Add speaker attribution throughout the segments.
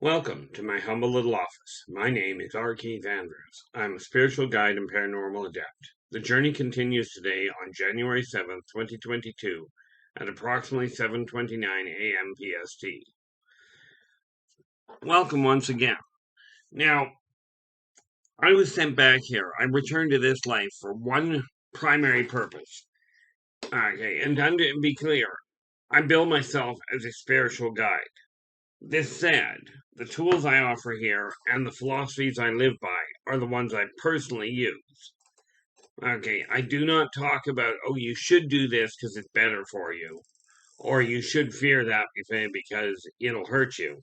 Speaker 1: Welcome to my humble little office. My name is R. Keith Andrews. I'm a spiritual guide and paranormal adept. The journey continues today on January 7th, 2022 at approximately 7:29 a.m. PST. Welcome once again. Now, I was sent back here. I returned to this life for one primary purpose. Okay, and to be clear, I bill myself as a spiritual guide. This said, the tools I offer here and the philosophies I live by are the ones I personally use. Okay, I do not talk about, oh, you should do this because it's better for you, or you should fear that because it'll hurt you.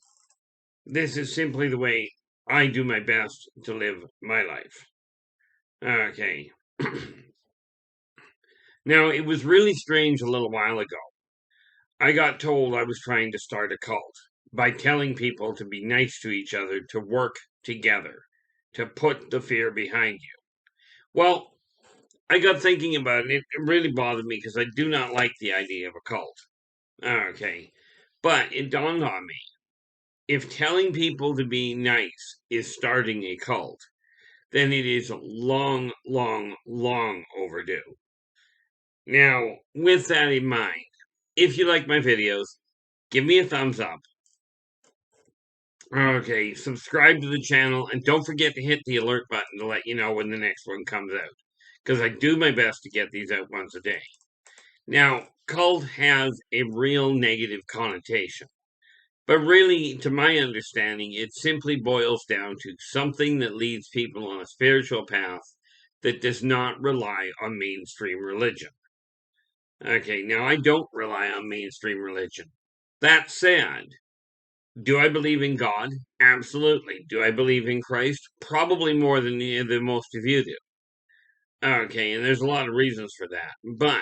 Speaker 1: This is simply the way I do my best to live my life. Okay. Now, it was really strange a little while ago. I got told I was trying to start a cult by telling people to be nice to each other, to work together, to put the fear behind you. Well, I got thinking about it. It really bothered me because I do not like the idea of a cult. Okay. But it dawned on me. If telling people to be nice is starting a cult, then it is long, long, long overdue. Now, with that in mind, if you like my videos, give me a thumbs up. Okay, subscribe to the channel, and don't forget to hit the alert button to let you know when the next one comes out, because I do my best to get these out once a day. Now, cult has a real negative connotation, but really, to my understanding, it simply boils down to something that leads people on a spiritual path that does not rely on mainstream religion. Okay, now I don't rely on mainstream religion. That said, do I believe in God? Absolutely. Do I believe in Christ? Probably more than most of you do. Okay, and there's a lot of reasons for that. But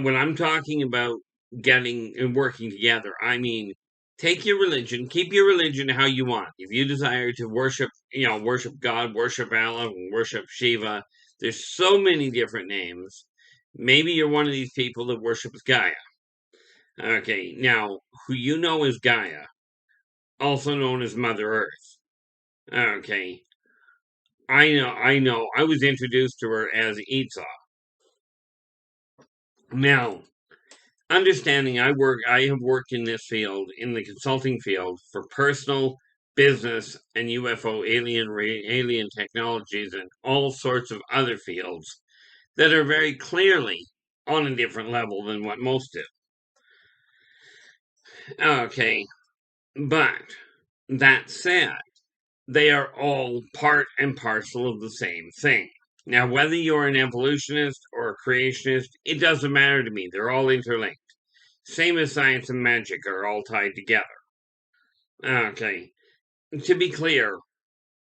Speaker 1: when I'm talking about getting and working together, I mean, take your religion, keep your religion how you want. If you desire to worship, worship God, worship Allah, worship Shiva, there's so many different names. Maybe you're one of these people that worships Gaia. Okay, now, who you know is Gaia, also known as Mother Earth. Okay, I know. I was introduced to her as Itza. Now, understanding I have worked in this field, in the consulting field, for personal, business, and UFO alien technologies, and all sorts of other fields that are very clearly on a different level than what most do. Okay, but that said, they are all part and parcel of the same thing. Now, whether you're an evolutionist or a creationist, it doesn't matter to me. They're all interlinked. Same as science and magic are all tied together. Okay. To be clear,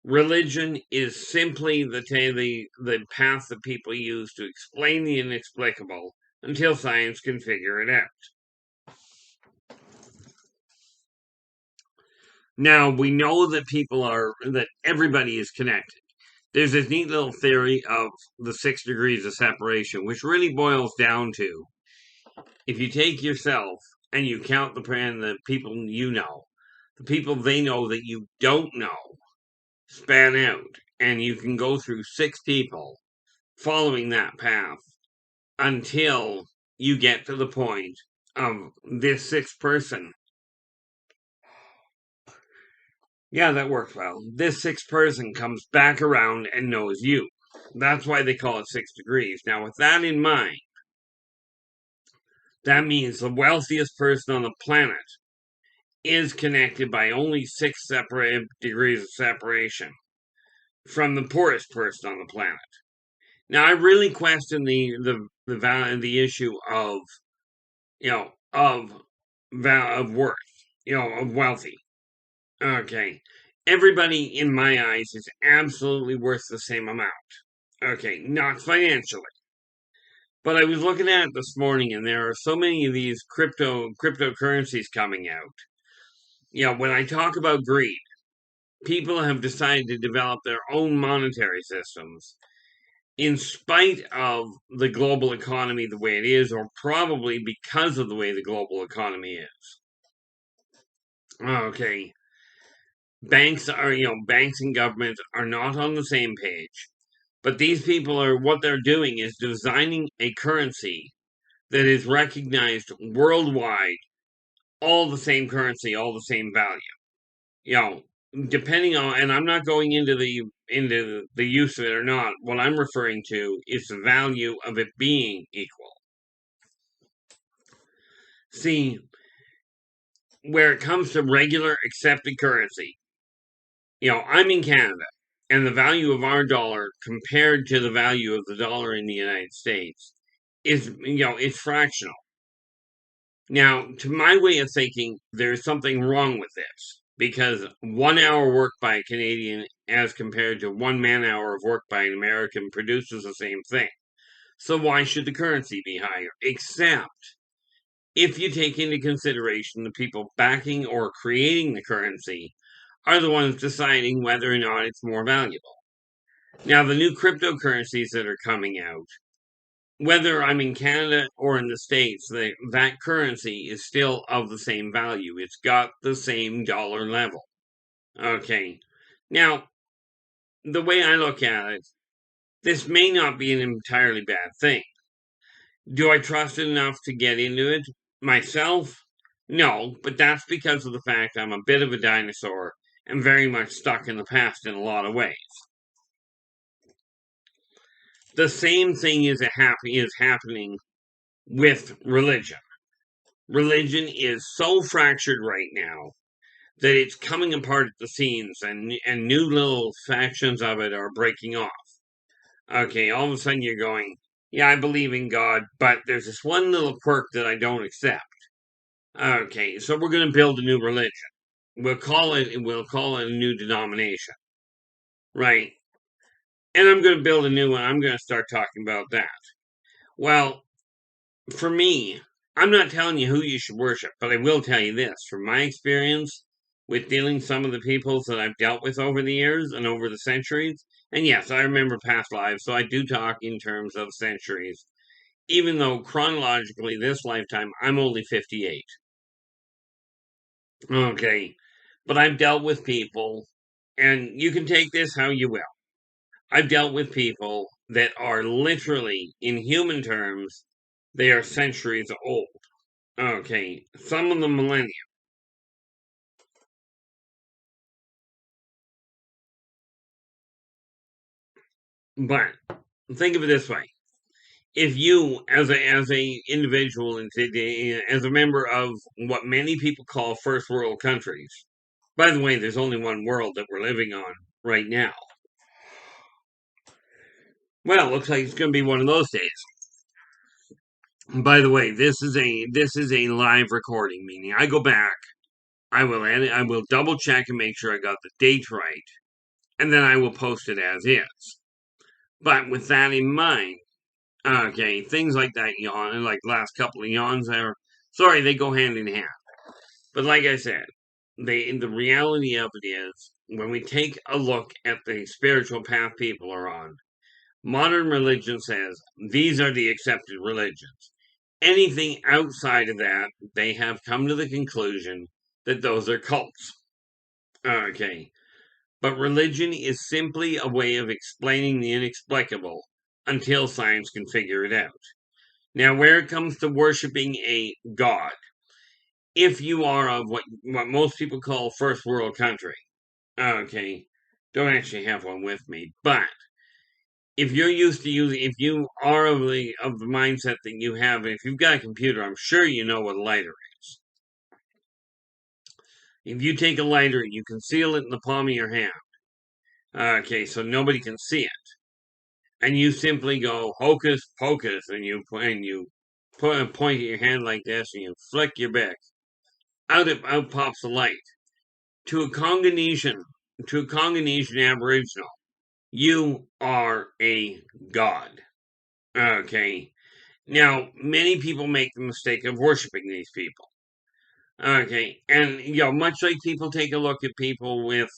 Speaker 1: religion is simply the path that people use to explain the inexplicable until science can figure it out. Now, we know that everybody is connected. There's this neat little theory of the 6 degrees of separation, which really boils down to if you take yourself and you count the people you know, the people they know that you don't know, span out, and you can go through 6 people following that path until you get to the point of this 6th person. Yeah, that works well. This 6th person comes back around and knows you. That's why they call it 6 degrees. Now, with that in mind, that means the wealthiest person on the planet is connected by only 6 separate degrees of separation from the poorest person on the planet. Now, I really question the issue of worth, of wealthy. Okay, everybody in my eyes is absolutely worth the same amount. Okay, not financially. But I was looking at it this morning, and there are so many of these cryptocurrencies coming out. When I talk about greed, people have decided to develop their own monetary systems in spite of the global economy the way it is, or probably because of the way the global economy is. Okay, banks and governments are not on the same page, but these people are what they're doing is designing a currency that is recognized worldwide, all the same currency, all the same value. You know, depending on, and I'm not going into the use of it or not. What I'm referring to is the value of it being equal. See, where it comes to regular accepted currency, I'm in Canada, and the value of our dollar compared to the value of the dollar in the United States is, it's fractional. Now, to my way of thinking, there's something wrong with this because 1 hour work by a Canadian as compared to 1 man-hour of work by an American produces the same thing. So why should the currency be higher? Except if you take into consideration the people backing or creating the currency are the ones deciding whether or not it's more valuable. Now, the new cryptocurrencies that are coming out, whether I'm in Canada or in the States, that currency is still of the same value. It's got the same dollar level. Okay. Now, the way I look at it, this may not be an entirely bad thing. Do I trust it enough to get into it myself? No, but that's because of the fact I'm a bit of a dinosaur and very much stuck in the past in a lot of ways. The same thing is happening with religion. Religion is so fractured right now that it's coming apart at the seams and new little factions of it are breaking off. Okay, all of a sudden you're going, yeah, I believe in God, but there's this one little quirk that I don't accept. Okay, so we're going to build a new religion. We'll call it a new denomination. Right. And I'm going to build a new one. I'm going to start talking about that. Well, for me, I'm not telling you who you should worship, but I will tell you this. From my experience with dealing some of the peoples that I've dealt with over the years and over the centuries, and yes, I remember past lives, so I do talk in terms of centuries, even though chronologically this lifetime I'm only 58. Okay, but I've dealt with people, and you can take this how you will. I've dealt with people that are literally, in human terms, they are centuries old. Okay, some of the millennia. But think of it this way: if you, as a individual and as a member of what many people call first world countries, by the way, there's only one world that we're living on right now. Well, looks like it's going to be one of those days. By the way, this is a live recording, meaning I go back, I will edit, I will double check and make sure I got the date right, and then I will post it as is. But with that in mind, okay, things like that yawn, and like last couple of yawns there, sorry, they go hand in hand. But like I said, the reality of it is when we take a look at the spiritual path people are on, modern religion says these are the accepted religions. Anything outside of that, they have come to the conclusion that those are cults. Okay. But religion is simply a way of explaining the inexplicable until science can figure it out. Now, where it comes to worshiping a god, if you are of what most people call first world country, okay, don't actually have one with me, but if you're used to using, if you are of the mindset that you have, if you've got a computer, I'm sure you know what a lighter is. If you take a lighter and you conceal it in the palm of your hand, okay, so nobody can see it, and you simply go hocus pocus, and you point at your hand like this, and you flick your bick, out pops the light. To a Congolesian Aboriginal, you are a god. Okay. Now, many people make the mistake of worshiping these people. Okay, and much like people take a look at people with,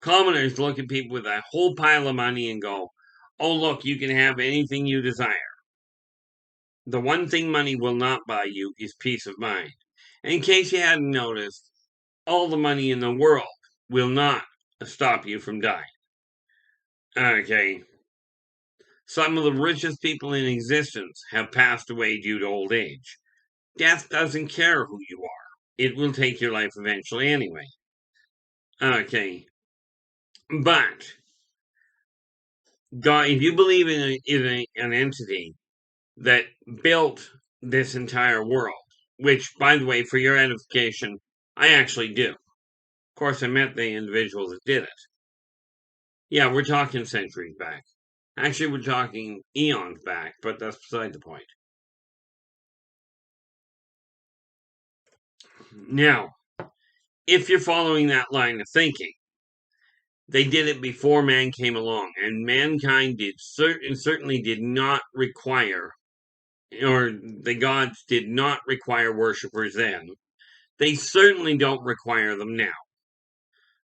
Speaker 1: commoners look at people with a whole pile of money and go, "Oh, look, you can have anything you desire." The one thing money will not buy you is peace of mind. And in case you hadn't noticed, all the money in the world will not stop you from dying. Okay. Some of the richest people in existence have passed away due to old age. Death doesn't care who you are. It will take your life eventually anyway. Okay. But God, if you believe in an entity that built this entire world, which, by the way, for your edification, I actually do. Of course, I met the individual that did it. Yeah, we're talking centuries back. Actually, we're talking eons back, but that's beside the point. Now, if you're following that line of thinking, they did it before man came along, and mankind certainly did not require, or the gods did not require worshippers then. They certainly don't require them now.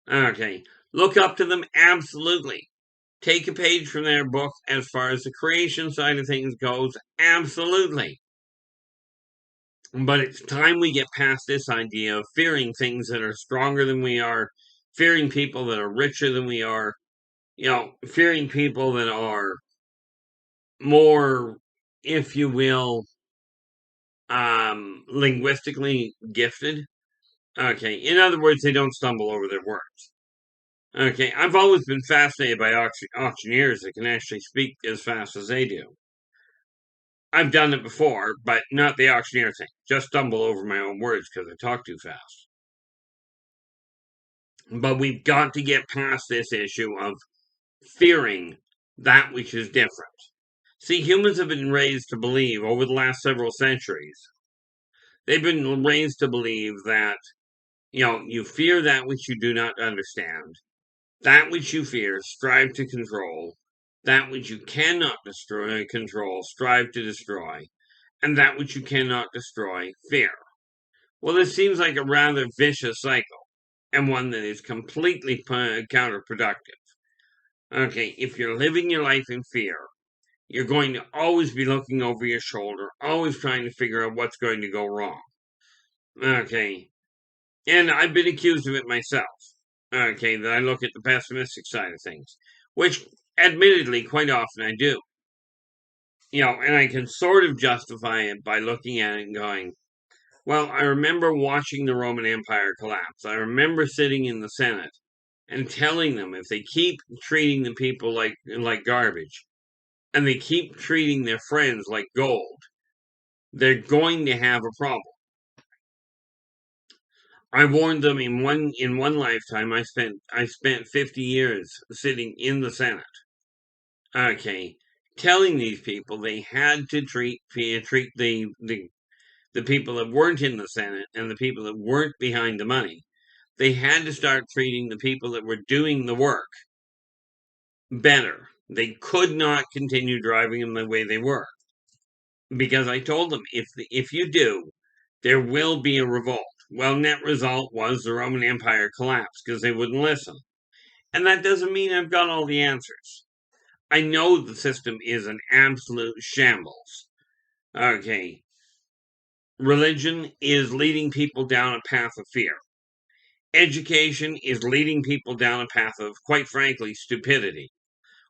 Speaker 1: Okay, look up to them, absolutely. Take a page from their book as far as the creation side of things goes, absolutely. But it's time we get past this idea of fearing things that are stronger than we are, fearing people that are richer than we are, fearing people that are more, if you will, linguistically gifted. Okay, in other words, they don't stumble over their words. Okay, I've always been fascinated by auctioneers that can actually speak as fast as they do. I've done it before, but not the auctioneer thing. Just stumble over my own words because I talk too fast. But we've got to get past this issue of fearing that which is different. See, humans have been raised to believe over the last several centuries, they've been raised to believe that, you fear that which you do not understand. That which you fear, strive to control. That which you cannot control, strive to destroy. And that which you cannot destroy, fear. Well, this seems like a rather vicious cycle, and one that is completely counterproductive. Okay, if you're living your life in fear, you're going to always be looking over your shoulder, always trying to figure out what's going to go wrong. Okay, and I've been accused of it myself. Okay, that I look at the pessimistic side of things, which admittedly quite often I do. And I can sort of justify it by looking at it and going, well, I remember watching the Roman Empire collapse. I remember sitting in the Senate and telling them if they keep treating the people like garbage and they keep treating their friends like gold, they're going to have a problem. I warned them in one lifetime. I spent 50 years sitting in the Senate. Okay, telling these people they had to treat the people that weren't in the Senate and the people that weren't behind the money. They had to start treating the people that were doing the work better. They could not continue driving them the way they were. Because I told them, if you do, there will be a revolt. Well, net result was the Roman Empire collapsed because they wouldn't listen. And that doesn't mean I've got all the answers. I know the system is an absolute shambles. Okay. Religion is leading people down a path of fear. Education is leading people down a path of, quite frankly, stupidity.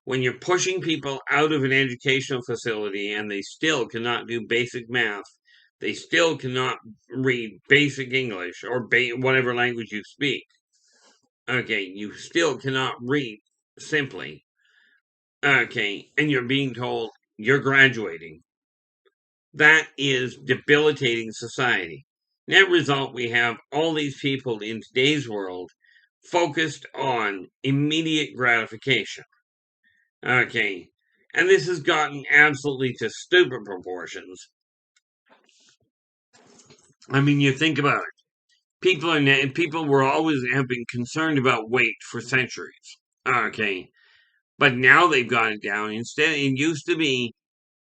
Speaker 1: When you're pushing people out of an educational facility and they still cannot do basic math, they still cannot read basic English or whatever language you speak. Okay, you still cannot read simply. Okay, and you're being told you're graduating. That is debilitating society. Net result, we have all these people in today's world focused on immediate gratification. Okay, and this has gotten absolutely to stupid proportions. I mean, you think about it. People were always have been concerned about weight for centuries. Okay, but now they've got it down. Instead, it used to be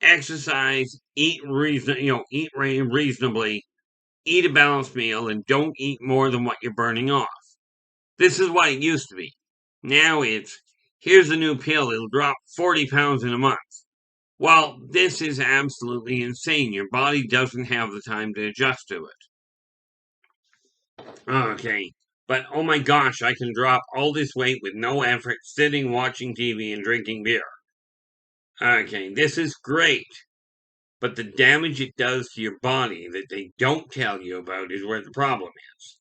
Speaker 1: exercise, eat reasonably, eat a balanced meal, and don't eat more than what you're burning off. This is what it used to be. Now it's, here's a new pill, it'll drop 40 pounds in a month. Well, this is absolutely insane. Your body doesn't have the time to adjust to it. Okay. But oh my gosh, I can drop all this weight with no effort, sitting, watching TV, and drinking beer. Okay, this is great. But the damage it does to your body that they don't tell you about is where the problem is.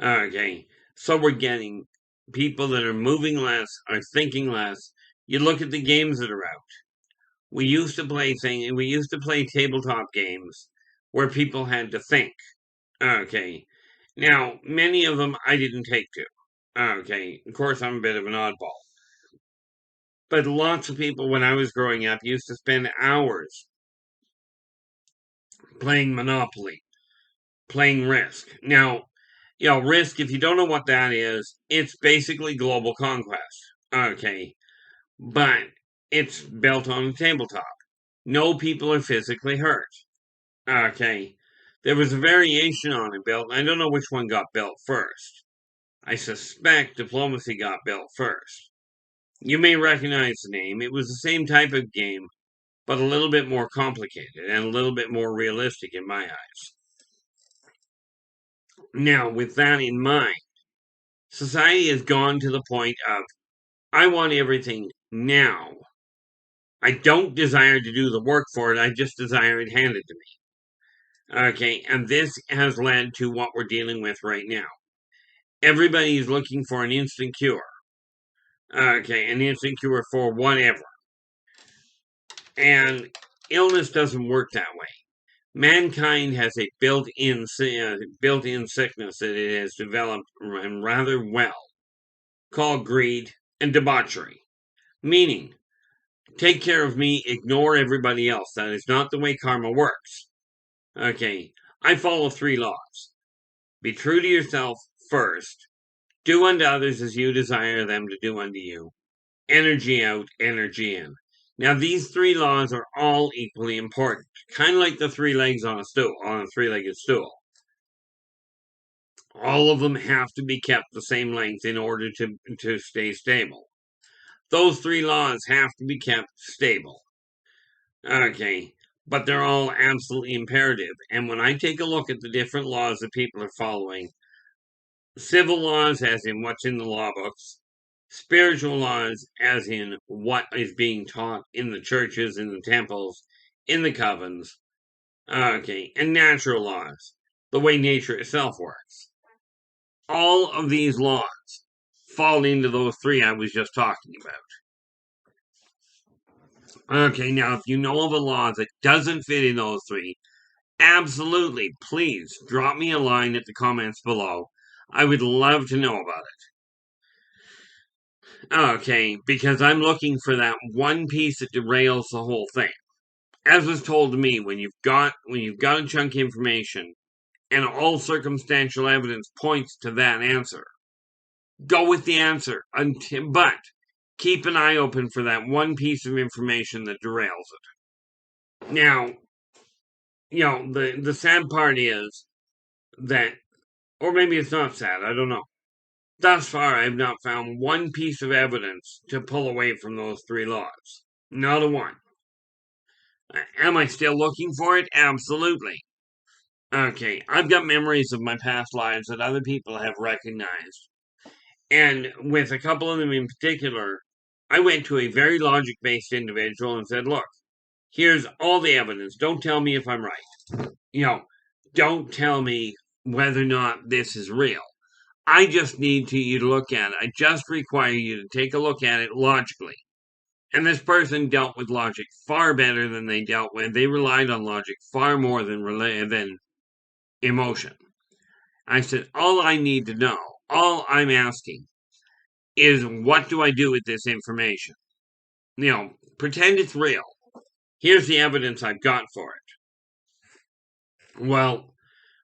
Speaker 1: Okay, so we're getting people that are moving less, are thinking less. You look at the games that are out. We used to play tabletop games where people had to think. Okay. Now, many of them I didn't take to. Okay. Of course, I'm a bit of an oddball. But lots of people, when I was growing up, used to spend hours playing Monopoly, playing Risk. Now, Risk, if you don't know what that is, it's basically global conquest. Okay. But it's built on a tabletop. No people are physically hurt. Okay. There was a variation on it built. I don't know which one got built first. I suspect Diplomacy got built first. You may recognize the name. It was the same type of game, but a little bit more complicated and a little bit more realistic in my eyes. Now, with that in mind, society has gone to the point of I want everything now. I don't desire to do the work for it, I just desire it handed to me. Okay, and this has led to what we're dealing with right now. Everybody is looking for an instant cure. Okay, an instant cure for whatever. And illness doesn't work that way. Mankind has a built-in sickness that it has developed rather well, called greed and debauchery. Meaning, take care of me, ignore everybody else. That is not the way karma works. Okay, I follow 3 laws. Be true to yourself first. Do unto others as you desire them to do unto you. Energy out, energy in. Now, these 3 laws are all equally important, kind of like the 3 legs on a stool, on a 3-legged stool. All of them have to be kept the same length in order to stay stable. Those 3 laws have to be kept stable. Okay, but they're all absolutely imperative. And when I take a look at the different laws that people are following, civil laws, as in what's in the law books, spiritual laws, as in what is being taught in the churches, in the temples, in the covens, okay, and natural laws, the way nature itself works. All of these laws fall into those 3 I was just talking about. Okay, now if you know of a law that doesn't fit in those 3, absolutely, please drop me a line at the comments below. I would love to know about it. Okay, because I'm looking for that one piece that derails the whole thing. As was told to me, when you've got a chunk of information and all circumstantial evidence points to that answer, go with the answer. But keep an eye open for that one piece of information that derails it. Now, the sad part is that, or maybe it's not sad, I don't know. Thus far, I have not found one piece of evidence to pull away from those 3 laws. Not a one. Am I still looking for it? Absolutely. Okay, I've got memories of my past lives that other people have recognized. And with a couple of them in particular, I went to a very logic based individual and said, look, here's all the evidence. Don't tell me if I'm right. Don't tell me whether or not this is real. I just need you to look at it. I just require you to take a look at it logically. And this person dealt with logic far better than they dealt with. They relied on logic far more than emotion. I said, all I need to know, all I'm asking is what do I do with this information? Pretend it's real. Here's the evidence I've got for it. Well,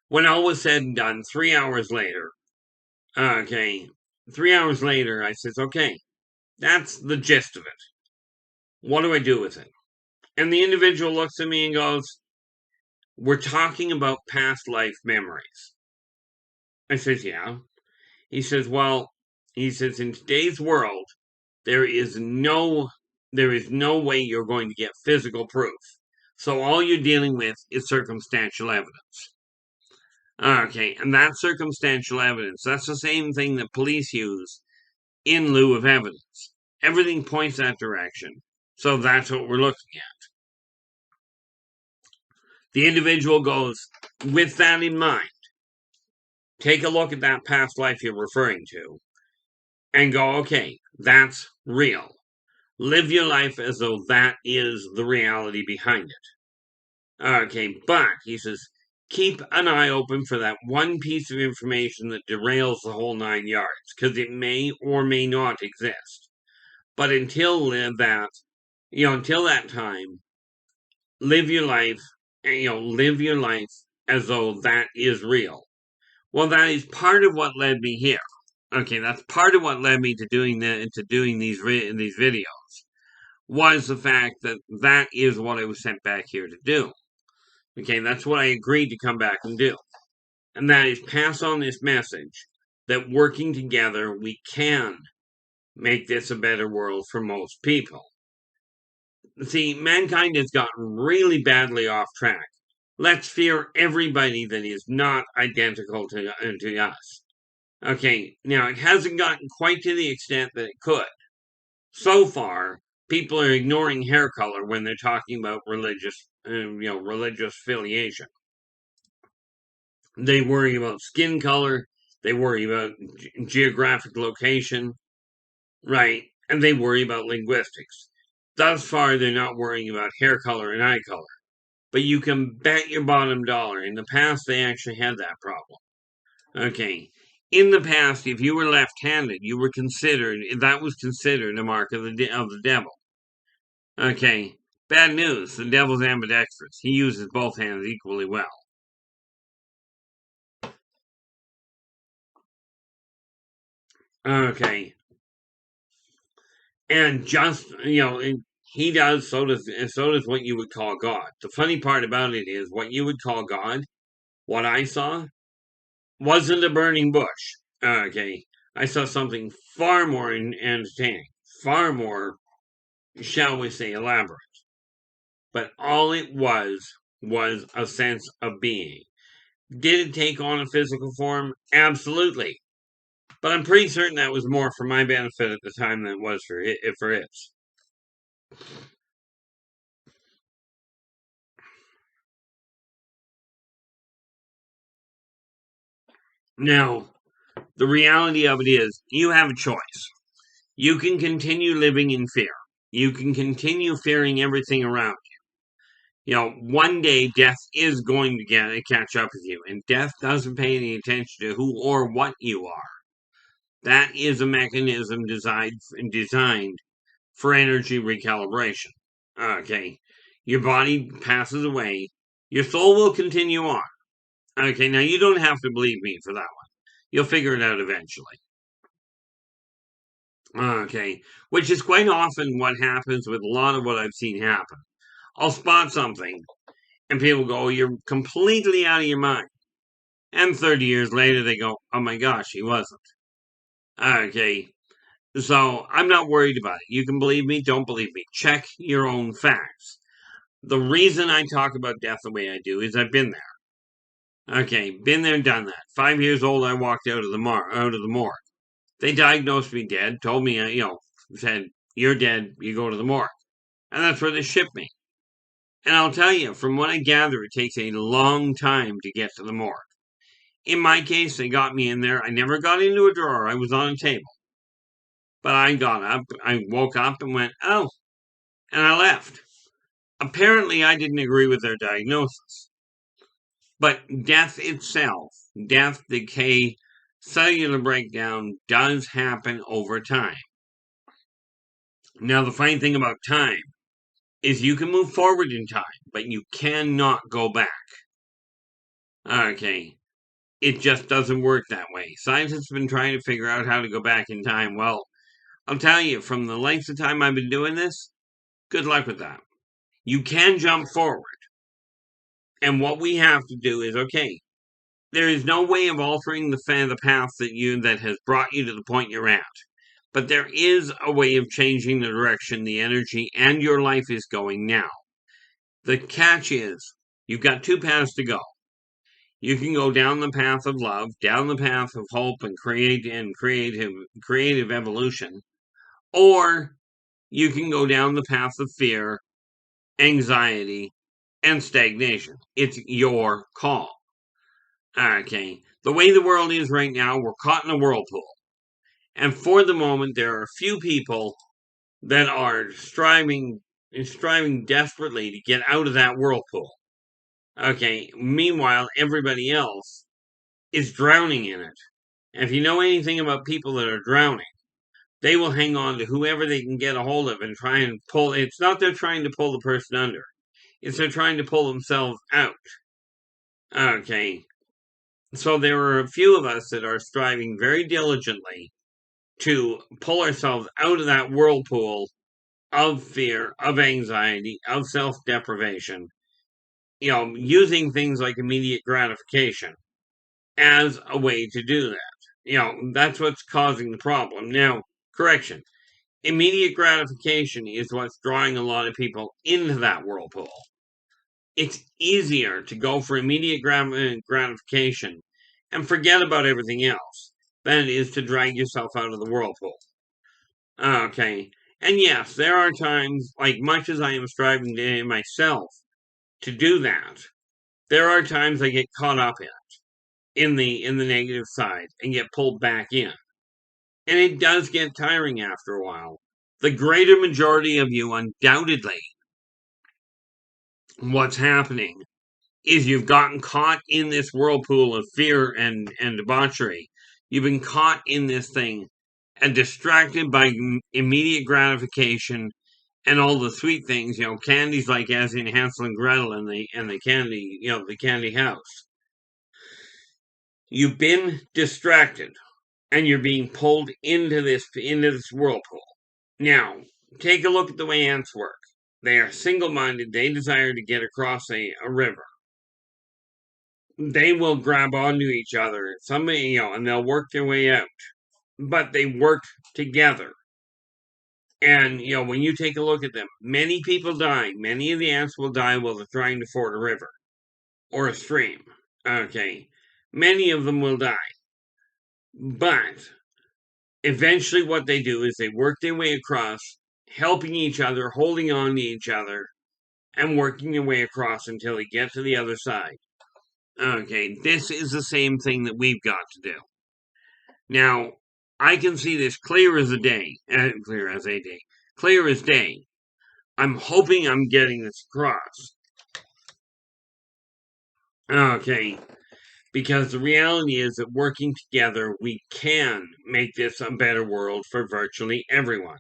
Speaker 1: when all was said and done, 3 hours later, okay, 3 hours later, I says, okay, that's the gist of it. What do I do with it? And the individual looks at me and goes, we're talking about past life memories. I says, yeah. He says, well, in today's world, there is no way you're going to get physical proof. So all you're dealing with is circumstantial evidence. Okay, and that's circumstantial evidence. That's the same thing that police use in lieu of evidence. Everything points that direction. So that's what we're looking at. The individual goes, with that in mind, take a look at that past life you're referring to and go, okay, that's real. Live your life as though that is the reality behind it. Okay, but, he says, keep an eye open for that one piece of information that derails the whole 9 yards, because it may or may not exist. But until that time, live your life, live your life as though that is real. Well, that is part of what led me here. Okay, that's part of what led me to doing these videos, was the fact that that is what I was sent back here to do. Okay, that's what I agreed to come back and do. And that is pass on this message that working together, we can make this a better world for most people. See, mankind has gotten really badly off track. Let's fear everybody that is not identical to us. Okay, now it hasn't gotten quite to the extent that it could. So far, people are ignoring hair color when they're talking about religious affiliation. They worry about skin color, they worry about geographic location, right? And they worry about linguistics. Thus far, they're not worrying about hair color and eye color. But you can bet your bottom dollar, in the past, they actually had that problem. Okay. In the past, if you were left-handed, that was considered a mark of the devil. Okay. Bad news. The devil's ambidextrous. He uses both hands equally well. Okay. And just, he does, so does what you would call God. The funny part about it is, what you would call God, what I saw, wasn't a burning bush. Okay. I saw something far more entertaining, far more, shall we say, elaborate. But all it was a sense of being. Did it take on a physical form? Absolutely. But I'm pretty certain that was more for my benefit at the time than it was for its. Now, the reality of it is, you have a choice. You can continue living in fear. You can continue fearing everything around you. One day death is going to catch up with you, and death doesn't pay any attention to who or what you are. That is a mechanism designed for energy recalibration. Okay, your body passes away, your soul will continue on. Okay, now you don't have to believe me for that one. You'll figure it out eventually. Okay, which is quite often what happens with a lot of what I've seen happen. I'll spot something, and people go, "You're completely out of your mind." And 30 years later, they go, "Oh my gosh, he wasn't." Okay, so I'm not worried about it. You can believe me, don't believe me. Check your own facts. The reason I talk about death the way I do is I've been there. Okay, been there, done that. 5 years old, I walked out of the morgue. They diagnosed me dead, told me, said, "You're dead, you go to the morgue." And that's where they shipped me. And I'll tell you, from what I gather, it takes a long time to get to the morgue. In my case, they got me in there. I never got into a drawer. I was on a table. But I got up, I woke up and went, "Oh," and I left. Apparently, I didn't agree with their diagnosis. But death itself, death, decay, cellular breakdown does happen over time. Now, the funny thing about time is you can move forward in time, but you cannot go back. Okay. It just doesn't work that way. Scientists have been trying to figure out how to go back in time. Well, I'll tell you, from the length of time I've been doing this, good luck with that. You can jump forward. And what we have to do is, okay, there is no way of altering the path that has brought you to the point you're at. But there is a way of changing the direction, the energy, and your life is going now. The catch is, you've got two paths to go. You can go down the path of love, down the path of hope and creative evolution, or you can go down the path of fear, anxiety, and stagnation. It's your call. Okay. The way the world is right now, we're caught in a whirlpool. And for the moment, there are a few people that are striving desperately to get out of that whirlpool. Okay. Meanwhile, everybody else is drowning in it. And if you know anything about people that are drowning, they will hang on to whoever they can get a hold of and try and pull. It's not they're trying to pull the person under. It's they're trying to pull themselves out. Okay. So there are a few of us that are striving very diligently to pull ourselves out of that whirlpool of fear, of anxiety, of self-deprivation, using things like immediate gratification as a way to do that. That's what's causing the problem. Now, correction. Immediate gratification is what's drawing a lot of people into that whirlpool. It's easier to go for immediate gratification and forget about everything else than it is to drag yourself out of the whirlpool. Okay. And yes, there are times, like much as I am striving to myself to do that, there are times I get caught up in the negative side and get pulled back in. And it does get tiring after a while. The greater majority of you, undoubtedly, what's happening is you've gotten caught in this whirlpool of fear and debauchery. You've been caught in this thing and distracted by immediate gratification and all the sweet things, candies like as in Hansel and Gretel and the candy, the candy house. You've been distracted and you're being pulled into this whirlpool. Now, take a look at the way ants work. They are single-minded. They desire to get across a river. They will grab onto each other, and they'll work their way out. But they work together. And, when you take a look at them, many people die. Many of the ants will die while they're trying to ford a river or a stream. Okay. Many of them will die. But eventually what they do is they work their way across, helping each other, holding on to each other, and working their way across until they get to the other side. Okay, this is the same thing that we've got to do. Now, I can see this clear as day. Clear as day. I'm hoping I'm getting this across. Okay, because the reality is that working together, we can make this a better world for virtually everyone.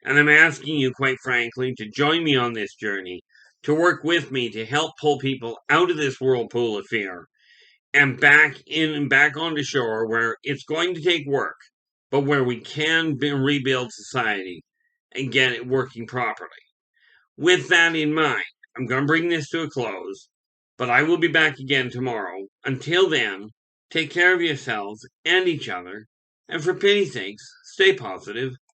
Speaker 1: And I'm asking you, quite frankly, to join me on this journey, to work with me to help pull people out of this whirlpool of fear and back onto shore where it's going to take work, but where we can rebuild society and get it working properly. With that in mind, I'm going to bring this to a close, but I will be back again tomorrow. Until then, take care of yourselves and each other, and for pity's sakes, stay positive.